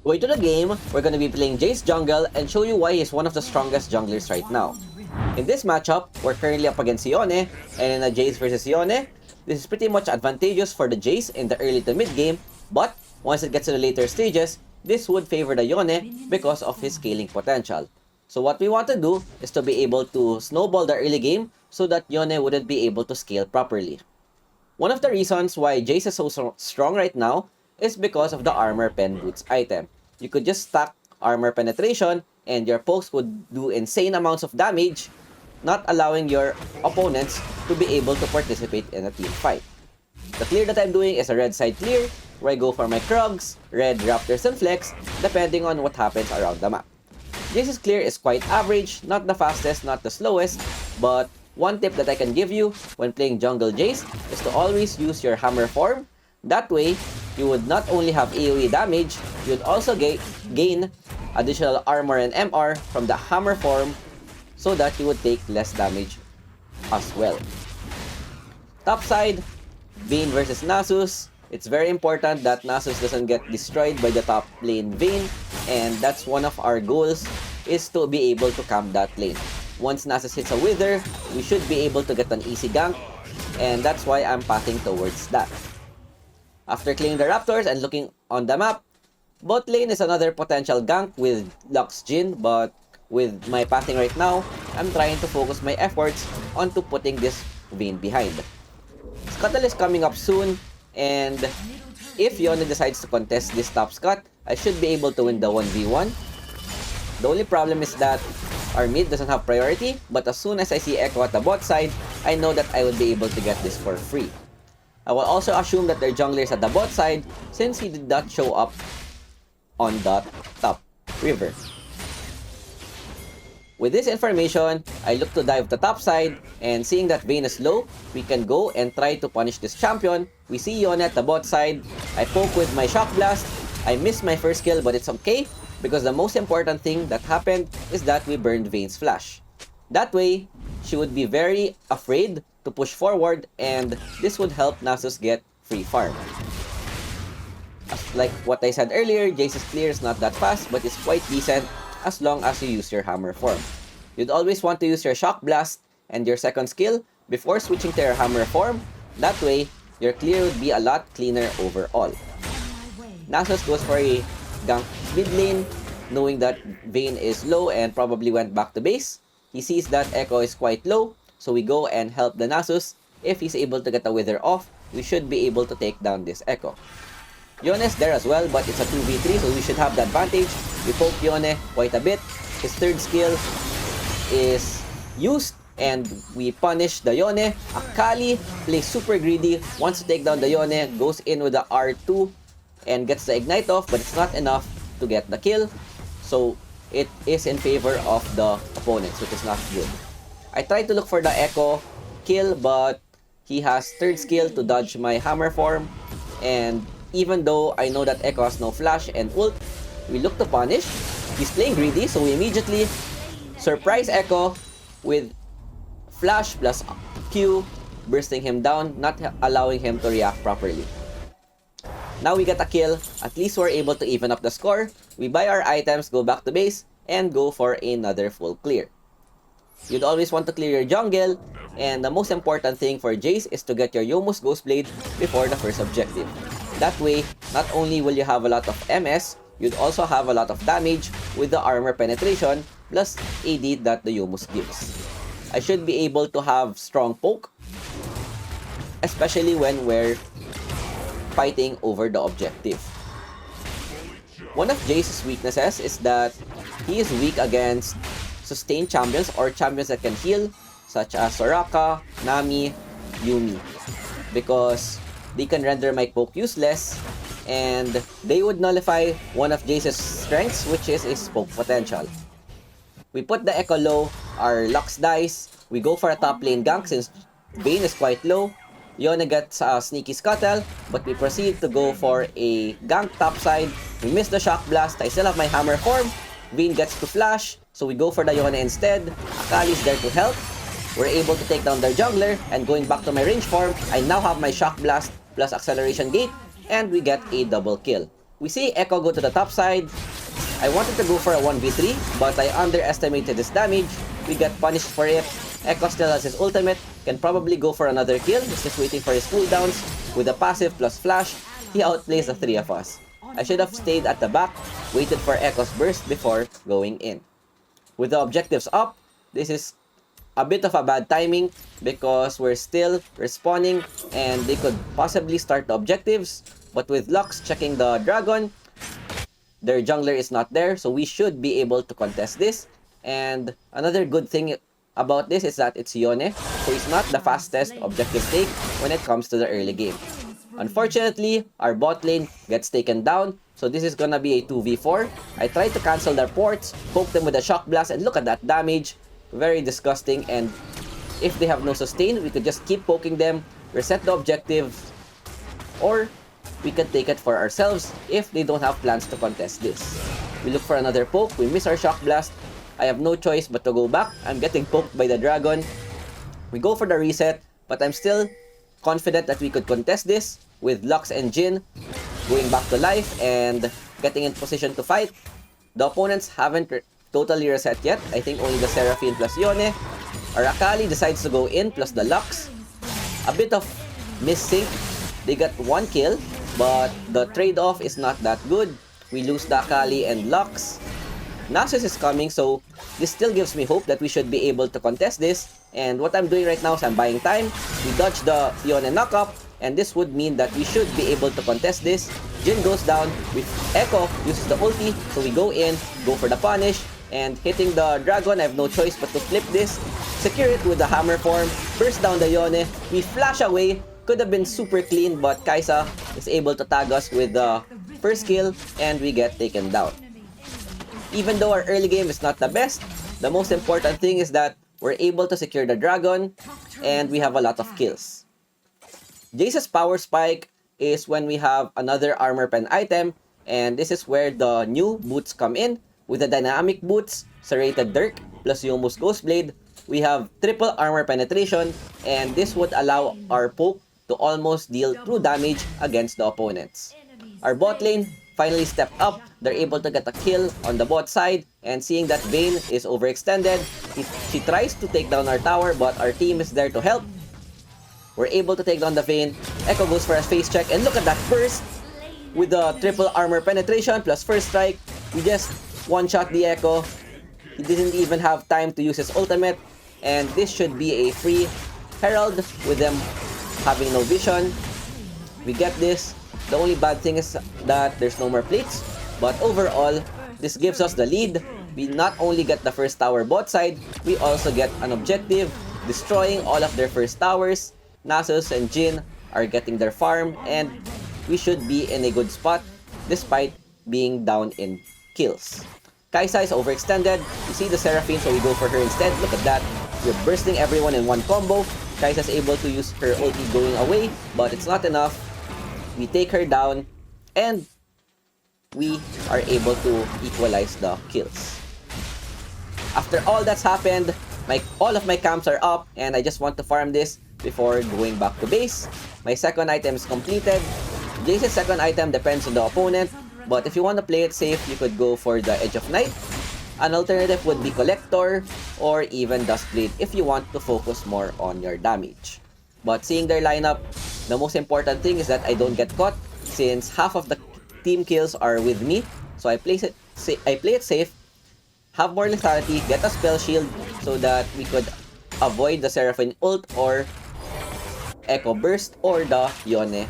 Going to the game, we're going to be playing Jayce jungle and show you why he's one of the strongest junglers right now. In this matchup, we're currently up against Yone, and in a Jayce versus Yone, this is pretty much advantageous for the Jayce in the early to mid game, but once it gets to the later stages, this would favor the Yone because of his scaling potential. So what we want to do is to be able to snowball the early game so that Yone wouldn't be able to scale properly. One of the reasons why Jayce is so strong right now is because of the armor pen boots item. You could just stack armor penetration and your pokes would do insane amounts of damage, not allowing your opponents to be able to participate in a team fight. The clear that I'm doing is a red side clear, where I go for my Krugs, red Raptors and Flex, depending on what happens around the map. Jayce's clear is quite average, not the fastest, not the slowest, but one tip that I can give you when playing Jungle Jayce is to always use your hammer form. That way, you would not only have AoE damage, you would also gain additional armor and MR from the hammer form so that you would take less damage as well. Top side, Vayne versus Nasus. It's very important that Nasus doesn't get destroyed by the top lane Vayne, and that's one of our goals, is to be able to camp that lane. Once Nasus hits a Wither, we should be able to get an easy gank, and that's why I'm pathing towards that. After clearing the Raptors and looking on the map, bot lane is another potential gank with Lux Jhin, but with my pathing right now, I'm trying to focus my efforts onto putting this Vayne behind. Scuttle is coming up soon, and if Yone decides to contest this top Scut, I should be able to win the 1v1. The only problem is that our mid doesn't have priority, but as soon as I see Echo at the bot side, I know that I will be able to get this for free. I will also assume that their jungler is at the bot side since he did not show up on the top river. With this information, I look to dive the top side, and seeing that Vayne is low, we can go and try to punish this champion. We see Yone at the bot side. I poke with my Shock Blast. I missed my first kill, but it's okay because the most important thing that happened is that we burned Vayne's flash. That way, she would be very afraid to push forward, and this would help Nasus get free farm. Like what I said earlier, Jayce's clear is not that fast, but it's quite decent as long as you use your hammer form. You'd always want to use your Shock Blast and your second skill before switching to your hammer form. That way, your clear would be a lot cleaner overall. Nasus goes for a gank mid lane, knowing that Vayne is low and probably went back to base. He sees that Echo is quite low, so we go and help the Nasus. If he's able to get the Wither off, we should be able to take down this Echo. Yone is there as well, but it's a 2v3, so we should have the advantage. We poke Yone quite a bit. His third skill is used, and we punish the Yone. Akali plays super greedy, wants to take down the Yone, goes in with the R2 and gets the ignite off, but it's not enough to get the kill. So it is in favor of the opponents, which is not good. I tried to look for the Echo kill, but he has third skill to dodge my hammer form, and even though I know that Echo has no flash and ult, we look to punish. He's playing greedy, so we immediately surprise Echo with flash plus Q, bursting him down, not allowing him to react properly. Now we get a kill. At least we're able to even up the score. We buy our items, go back to base, and go for another full clear. You'd always want to clear your jungle, and the most important thing for Jayce is to get your Youmuu's Ghostblade before the first objective. That way, not only will you have a lot of MS, you'd also have a lot of damage with the armor penetration plus AD that the Youmuu's gives. I should be able to have strong poke, especially when we're fighting over the objective. One of Jayce's weaknesses is that he is weak against sustained champions or champions that can heal, such as Soraka, Nami, Yuumi, because they can render my poke useless, and they would nullify one of Jayce's strengths, which is his poke potential. We put the Echo low, our Lux dies, we go for a top lane gank since Vayne is quite low. Yone gets a sneaky scuttle, but we proceed to go for a gank top side. We miss the Shock Blast, I still have my hammer form. Vayne gets to flash, so we go for the Yone instead. Akali is there to help. We're able to take down their jungler, and going back to my range form, I now have my Shock Blast plus Acceleration Gate, and we get a double kill. We see Echo go to the top side. I wanted to go for a 1v3, but I underestimated his damage. We got punished for it. Echo still has his ultimate, can probably go for another kill. He's just waiting for his cooldowns. With a passive plus flash, he outplays the three of us. I should have stayed at the back, waited for Echo's burst before going in. With the objectives up, this is a bit of a bad timing because we're still respawning and they could possibly start the objectives. But with Lux checking the dragon, their jungler is not there, so we should be able to contest this. And another good thing about this is that it's Yone, so he's not the fastest objective take when it comes to the early game. Unfortunately, our bot lane gets taken down, so this is gonna be a 2v4. I tried to cancel their ports, poke them with a shock blast, and look at that damage. Very disgusting, and if they have no sustain, we could just keep poking them, reset the objective, or we can take it for ourselves if they don't have plans to contest this. We look for another poke, we miss our shock blast. I have no choice but to go back. I'm getting poked by the dragon. We go for the reset, but I'm still confident that we could contest this with Lux and Jhin going back to life and getting in position to fight. The opponents haven't totally reset yet. I think only the Seraphine plus Yone. Our Akali decides to go in plus the Lux. A bit of missing. They got one kill, but the trade-off is not that good. We lose the Akali and Lux. Nasus is coming, so this still gives me hope that we should be able to contest this. And what I'm doing right now is I'm buying time. We dodge the Yone knock-up, and this would mean that we should be able to contest this. Jhin goes down, with Echo uses the ulti, so we go in, go for the punish, and hitting the dragon, I have no choice but to flip this, secure it with the hammer form, burst down the Yone, we flash away. Could have been super clean, but Kai'Sa is able to tag us with the first kill, and we get taken down. Even though our early game is not the best, the most important thing is that we're able to secure the dragon, and we have a lot of kills. Jayce's power spike is when we have another armor pen item, and this is where the new boots come in. With the dynamic boots, Serrated Dirk plus Youmuu's Ghostblade, we have triple armor penetration, and this would allow our poke to almost deal true damage against the opponents. Our bot lane finally stepped up. They're able to get a kill on the bot side, and seeing that Vayne is overextended, she tries to take down our tower, but our team is there to help. We're able to take down the Vayne. Echo goes for a face check, and look at that burst with the triple armor penetration plus first strike. We just one-shot the Echo. He didn't even have time to use his ultimate, and this should be a free Herald with them having no vision. We get this. The only bad thing is that there's no more plates, but overall, this gives us the lead. We not only get the first tower bot side, we also get an objective, destroying all of their first towers. Nasus and Jhin are getting their farm, and we should be in a good spot despite being down in kills. Kai'Sa is overextended. You see the Seraphine, so we go for her instead. Look at that. We're bursting everyone in one combo. Kai'Sa is able to use her ulti going away, but it's not enough. We take her down, and we are able to equalize the kills. After all that's happened, all of my camps are up, and I just want to farm this before going back to base. My second item is completed. Jayce's second item depends on the opponent, but if you want to play it safe, you could go for the Edge of Night. An alternative would be Collector or even Duskblade if you want to focus more on your damage. But seeing their lineup, the most important thing is that I don't get caught since half of the team kills are with me. So I play it safe, have more lethality, get a spell shield so that we could avoid the Seraphine ult or Echo burst or the Yone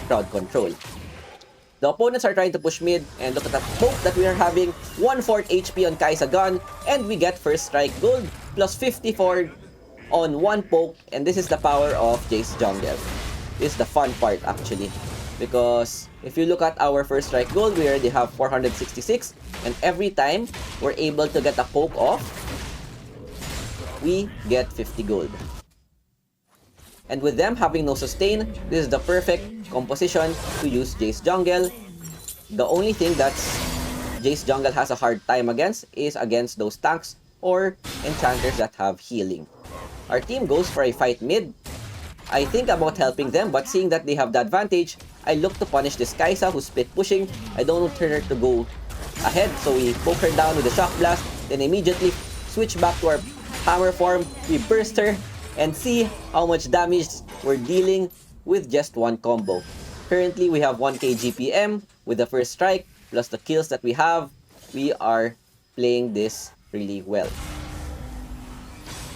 crowd control. The opponents are trying to push mid, and look at the poke that we are having. 1/4 HP on Kai'Sa gun, and we get first strike gold plus 54 on one poke, and this is the power of Jayce jungle. This is the fun part actually, because if you look at our first strike gold, we already have 466, and every time we're able to get a poke off, we get 50 gold. And with them having no sustain, this is the perfect composition to use Jayce jungle. The only thing that Jayce jungle has a hard time against is against those tanks or enchanters that have healing. Our team goes for a fight mid. I think about helping them, but seeing that they have the advantage, I look to punish this Kai'Sa who's split pushing. I don't want her to go ahead, so we poke her down with the Shock Blast, then immediately switch back to our hammer form. We burst her and see how much damage we're dealing with just one combo. Currently, we have 1k GPM with the first strike, plus the kills that we have. We are playing this really well.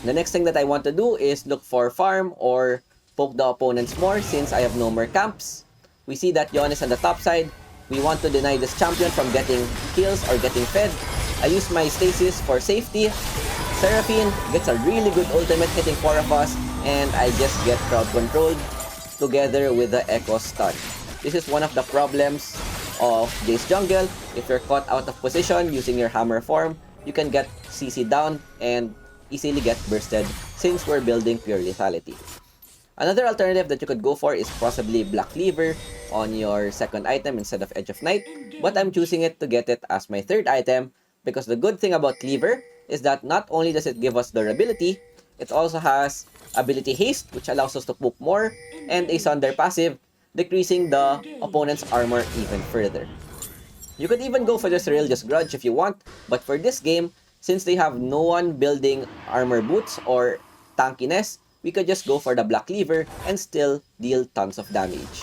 The next thing that I want to do is look for farm or poke the opponents more since I have no more camps. We see that Yon is on the top side. We want to deny this champion from getting kills or getting fed. I use my stasis for safety. Seraphine gets a really good ultimate hitting 4 of us, and I just get crowd controlled together with the Echo stun. This is one of the problems of Jayce jungle. If you're caught out of position using your hammer form, you can get CC down and easily get bursted since we're building pure lethality. Another alternative that you could go for is possibly Black Cleaver on your second item instead of Edge of Night, but I'm choosing it to get it as my third item because the good thing about Cleaver is that not only does it give us durability, it also has ability haste, which allows us to poke more, and a Sunder passive, decreasing the opponent's armor even further. You could even go for the Cerealia's Grudge if you want, but for this game, since they have no one building armor boots or tankiness, we could just go for the Black Cleaver and still deal tons of damage.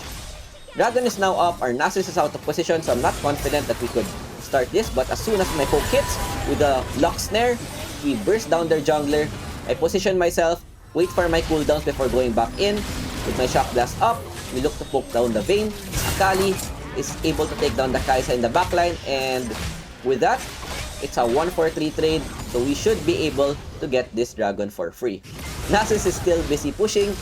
Dragon is now up, our Nasus is out of position, so I'm not confident that we could start this, but as soon as my poke hits with the Lock Snare, we burst down their jungler. I position myself, wait for my cooldowns before going back in. With my Shock Blast up, we look to poke down the Vayne. Akali is able to take down the Kai'Sa in the backline, and with that, it's a 1-4-3 trade, so we should be able to get this dragon for free. Nasus is still busy pushing,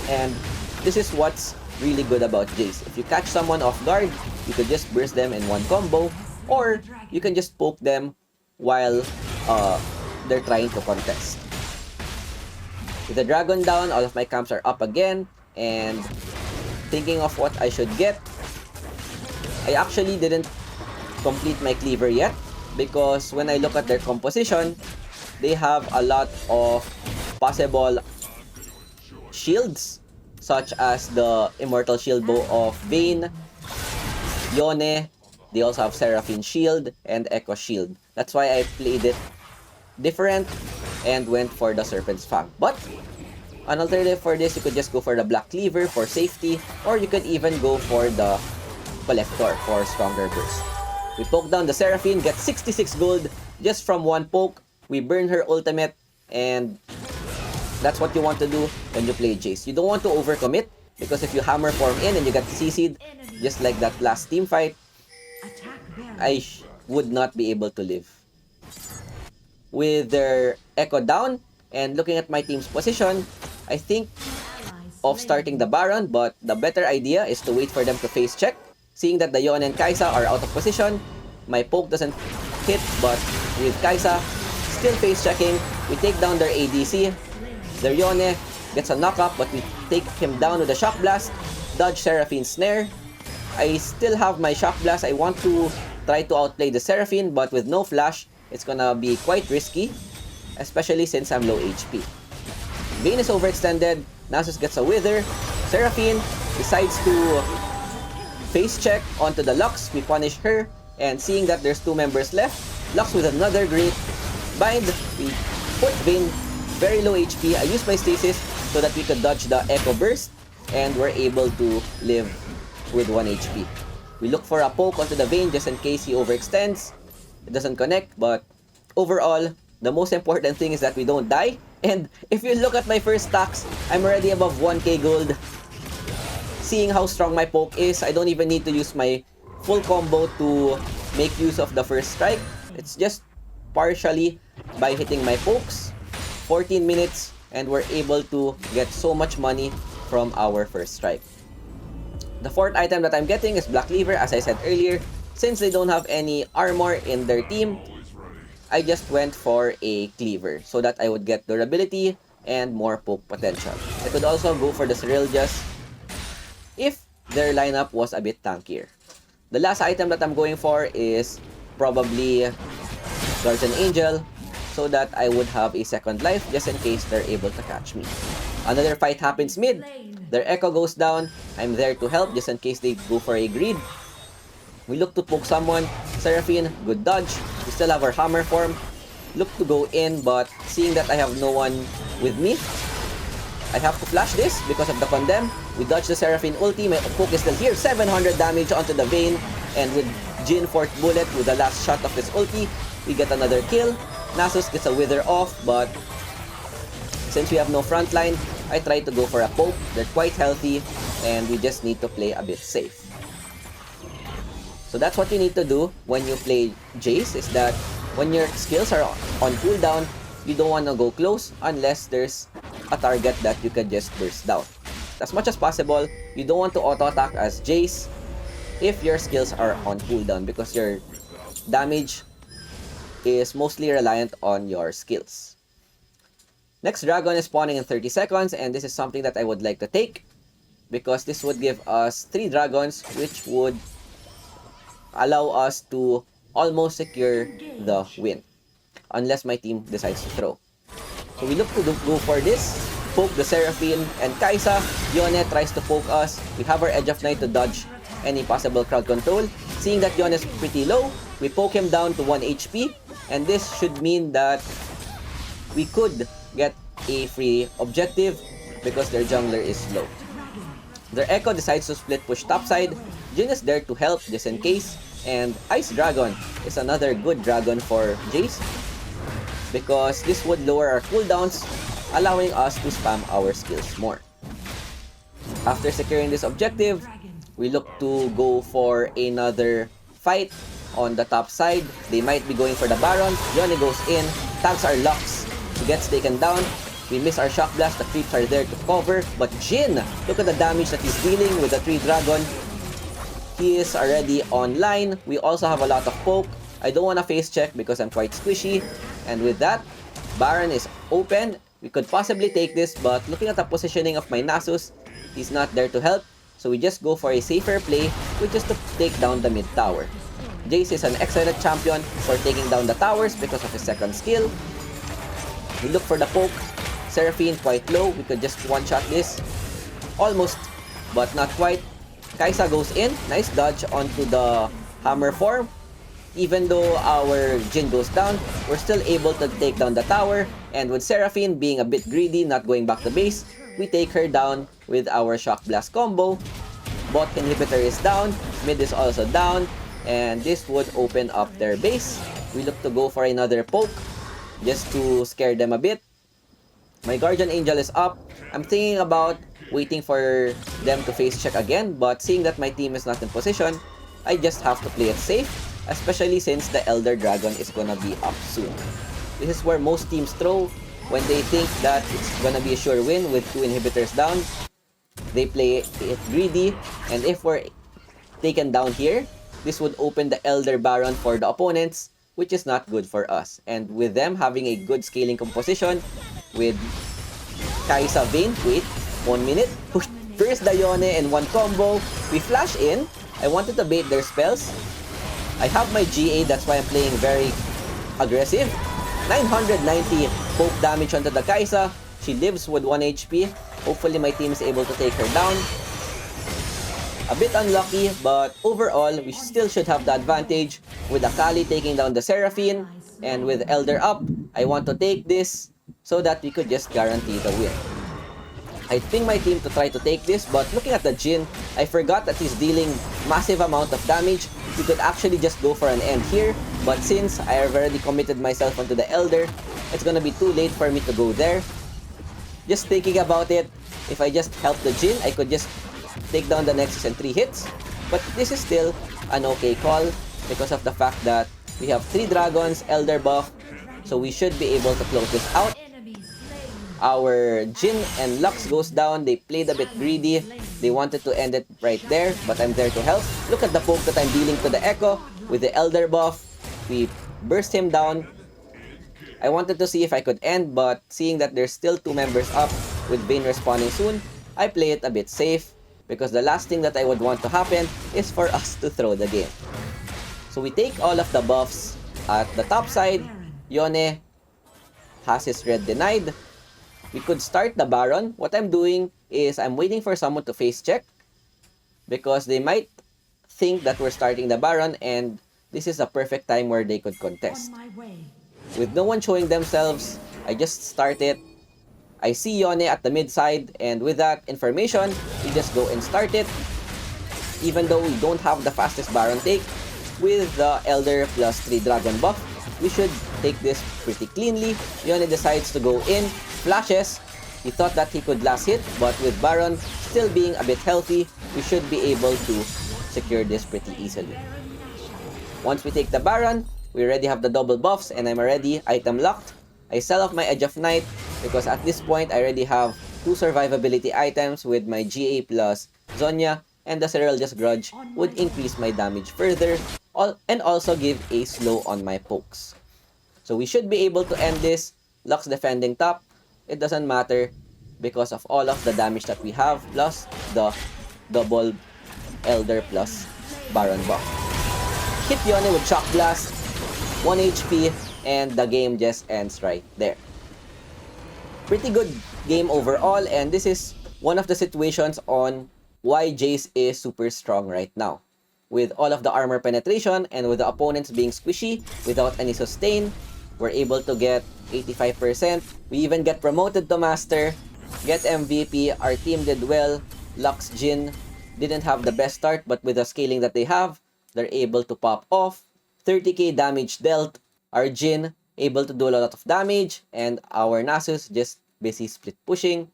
and this is what's really good about Jayce. If you catch someone off guard, you could just burst them in one combo, or you can just poke them while they're trying to contest. With the dragon down, all of my camps are up again, and thinking of what I should get, I actually didn't complete my cleaver yet, because when I look at their composition, they have a lot of possible shields, such as the Immortal Shield Bow of Vayne, Yone. They also have Seraphine Shield and Echo Shield. That's why I played it different and went for the Serpent's Fang. But an alternative for this, you could just go for the Black Cleaver for safety, or you could even go for the Collector for stronger burst. We poke down the Seraphine, get 66 gold just from one poke. We burn her ultimate, and that's what you want to do when you play Jayce. You don't want to overcommit, because if you hammer form in and you get CC'd, just like that last team fight, I would not be able to live. With their Echo down, and looking at my team's position, I think of starting the Baron, but the better idea is to wait for them to face check. Seeing that the Yone and Kai'Sa are out of position, my poke doesn't hit, but with Kai'Sa still face checking, we take down their ADC. Their Yone gets a knock-up, but we take him down with a Shock Blast, dodge Seraphine's Snare. I still have my Shock Blast. I want to try to outplay the Seraphine, but with no flash, it's gonna be quite risky, especially since I'm low HP. Vayne is overextended, Nasus gets a Wither, Seraphine decides to face check onto the Lux. We punish her, and seeing that there's two members left, Lux with another great bind. We put Vayne very low HP. I use my stasis so that we could dodge the Echo Burst, and we're able to live with 1 HP. We look for a poke onto the Vayne just in case he overextends. It doesn't connect, but overall, the most important thing is that we don't die. And if you look at my first stacks, I'm already above 1k gold. Seeing how strong my poke is, I don't even need to use my full combo to make use of the first strike. It's just partially by hitting my pokes. 14 minutes, and we're able to get so much money from our first strike. The fourth item that I'm getting is Black Cleaver, as I said earlier. Since they don't have any armor in their team, I just went for a Cleaver so that I would get durability and more poke potential. I could also go for the Cerealia's if their lineup was a bit tankier. The last item that I'm going for is probably Guardian Angel, so that I would have a second life just in case they're able to catch me. Another fight happens mid. Their echo goes down. I'm there to help just in case they go for a greed. We look to poke someone. Seraphine, good dodge. We still have our hammer form. Look to go in, but seeing that I have no one with me, I have to flash this because of the condemn. We dodge the Seraphine ulti. My poke is still here. 700 damage onto the Vayne. And with Jhin 4th bullet with the last shot of his ulti, we get another kill. Nasus gets a wither off, but since we have no frontline, I try to go for a poke. They're quite healthy, and we just need to play a bit safe. So that's what you need to do when you play Jayce, is that when your skills are on cooldown, you don't want to go close unless there's a target that you can just burst down. As much as possible, you don't want to auto-attack as Jayce if your skills are on cooldown because your damage is mostly reliant on your skills. Next dragon is spawning in 30 seconds, and this is something that I would like to take because this would give us 3 dragons, which would allow us to almost secure the win unless my team decides to throw. So we look to go for this, poke the Seraphine and Kai'Sa. Yone tries to poke us. We have our Edge of Night to dodge any possible crowd control. Seeing that Yone is pretty low, we poke him down to 1 HP, and this should mean that we could get a free objective because their jungler is low. Their Echo decides to split push topside. Jhin is there to help just in case, and Ice Dragon is another good dragon for Jayce because this would lower our cooldowns, allowing us to spam our skills more. After securing this objective, we look to go for another fight on the top side. They might be going for the Baron. Yone goes in, tags our Lux. He gets taken down. We miss our Shock Blast. The creeps are there to cover. But Jhin, look at the damage that he's dealing with the 3 dragon. He is already online. We also have a lot of poke. I don't want to face check because I'm quite squishy. And with that, Baron is open. We could possibly take this, but looking at the positioning of my Nasus, he's not there to help. So we just go for a safer play, which is to take down the mid tower. Jayce is an excellent champion for taking down the towers because of his second skill. We look for the poke. Seraphine quite low. We could just one-shot this. Almost, but not quite. Kai'Sa goes in. Nice dodge onto the hammer form. Even though our Jhin goes down, we're still able to take down the tower. And with Seraphine being a bit greedy, not going back to base, we take her down with our Shock Blast combo. Bot inhibitor is down. Mid is also down. And this would open up their base. We look to go for another poke just to scare them a bit. My Guardian Angel is up. I'm thinking about waiting for them to face check again, but seeing that my team is not in position, I just have to play it safe, especially since the Elder Dragon is gonna be up soon. This is where most teams throw when they think that it's gonna be a sure win with 2 inhibitors down. They play it greedy, and if we're taken down here, this would open the Elder Baron for the opponents, which is not good for us. And with them having a good scaling composition, with Kai'Sa Vayne, wait, 1 minute, push first the Yone and 1 combo, we flash in. I wanted to bait their spells. I have my GA, that's why I'm playing very aggressive. 990 poke damage onto the Kai'Sa. She lives with 1 HP. Hopefully my team is able to take her down. A bit unlucky, but overall, we still should have the advantage with Akali taking down the Seraphine. And with Elder up, I want to take this so that we could just guarantee the win. I think my team to try to take this, but looking at the Jhin, I forgot that he's dealing massive amount of damage. We could actually just go for an end here, but since I have already committed myself onto the Elder, it's gonna be too late for me to go there. Just thinking about it, if I just help the Jhin, I could just take down the Nexus in 3 hits. But this is still an okay call because of the fact that we have 3 dragons, Elder buff, so we should be able to close this out. Our Jhin and Lux goes down. They played a bit greedy. They wanted to end it right there, but I'm there to help. Look at the poke that I'm dealing to the Echo with the Elder buff. We burst him down. I wanted to see if I could end, but seeing that there's still 2 members up with Vayne respawning soon, I play it a bit safe because the last thing that I would want to happen is for us to throw the game. So we take all of the buffs at the top side. Yone has his red denied. We could start the Baron. What I'm doing is I'm waiting for someone to face check because they might think that we're starting the Baron, and this is a perfect time where they could contest. With no one showing themselves, I just start it. I see Yone at the mid side, and with that information, we just go and start it. Even though we don't have the fastest Baron take, with the Elder plus 3 Dragon buff, we should take this pretty cleanly. Yone decides to go in, flashes. He thought that he could last hit, but with Baron still being a bit healthy, we should be able to secure this pretty easily. Once we take the Baron, we already have the double buffs and I'm already item locked. I sell off my Edge of Night because at this point I already have 2 survivability items with my GA plus Zonya, and the Cerulgeous Grudge would increase my damage further and also give a slow on my pokes. So we should be able to end this. Lux defending top, it doesn't matter because of all of the damage that we have plus the double Elder plus Baron buff. Hit Yone with Shock Blast, 1 HP, and the game just ends right there. Pretty good game overall, and this is one of the situations on why Jayce is super strong right now. With all of the armor penetration and with the opponents being squishy without any sustain, we're able to get 85%. We even get promoted to Master, get MVP. Our team did well. Lux Jhin didn't have the best start, but with the scaling that they have, they're able to pop off. 30k damage dealt. Our Jhin able to do a lot of damage, and our Nasus just busy split pushing.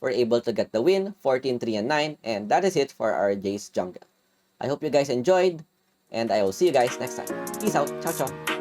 We're able to get the win, 14, 3, and 9, and that is it for our Jayce jungle. I hope you guys enjoyed, and I will see you guys next time. Peace out. Ciao, ciao.